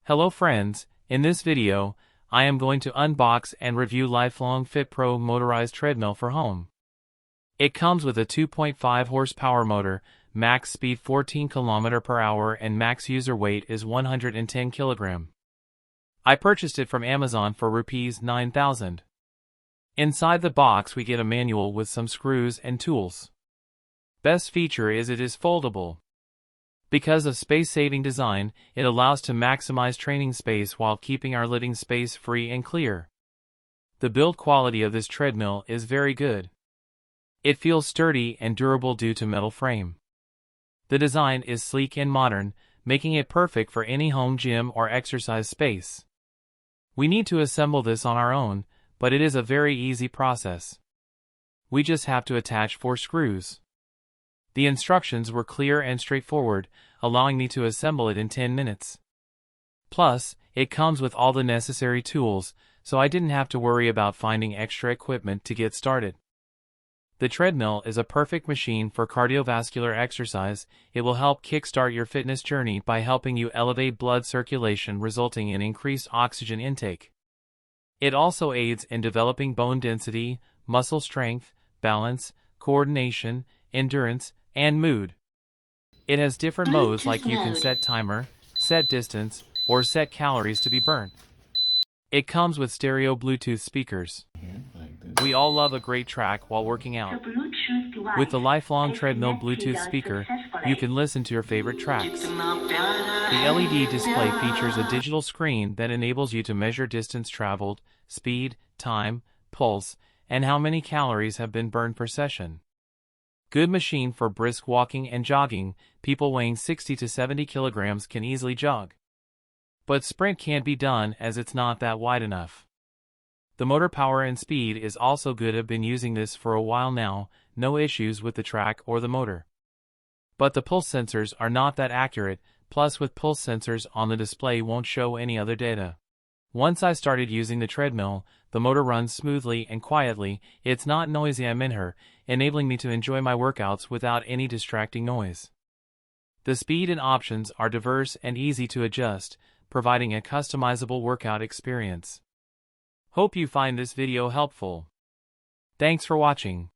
Hello friends, in this video, I am going to unbox and review Lifelong FitPro Motorized Treadmill for home. It comes with a 2.5 horsepower motor, max speed 14 km/h and max user weight is 110 kg. I purchased it from Amazon for Rs 9,000. Inside the box we get a manual with some screws and tools. Best feature is it is foldable. Because of space-saving design, it allows to maximize training space while keeping our living space free and clear. The build quality of this treadmill is very good. It feels sturdy and durable due to metal frame. The design is sleek and modern, making it perfect for any home gym or exercise space. We need to assemble this on our own, but it is a very easy process. We just have to attach 4 screws. The instructions were clear and straightforward, allowing me to assemble it in 10 minutes. Plus, it comes with all the necessary tools, so I didn't have to worry about finding extra equipment to get started. The treadmill is a perfect machine for cardiovascular exercise. It will help kickstart your fitness journey by helping you elevate blood circulation, resulting in increased oxygen intake. It also aids in developing bone density, muscle strength, balance, coordination, endurance, and mood. It has different modes like you can set timer, set distance, or set calories to be burnt. It comes with stereo Bluetooth speakers. We all love a great track while working out. With the Lifelong Treadmill Bluetooth speaker, you can listen to your favorite tracks. The LED display features a digital screen that enables you to measure distance traveled, speed, time, pulse, and how many calories have been burned per session. Good machine for brisk walking and jogging. People weighing 60 to 70 kilograms can easily jog. But sprint can't be done as it's not that wide enough. The motor power and speed is also good. I've been using this for a while now, no issues with the track or the motor. But the pulse sensors are not that accurate, plus with pulse sensors on the display won't show any other data. Once I started using the treadmill, the motor runs smoothly and quietly. It's not noisy. I'm in her, enabling me to enjoy my workouts without any distracting noise. The speed and options are diverse and easy to adjust, providing a customizable workout experience. Hope you find this video helpful. Thanks for watching.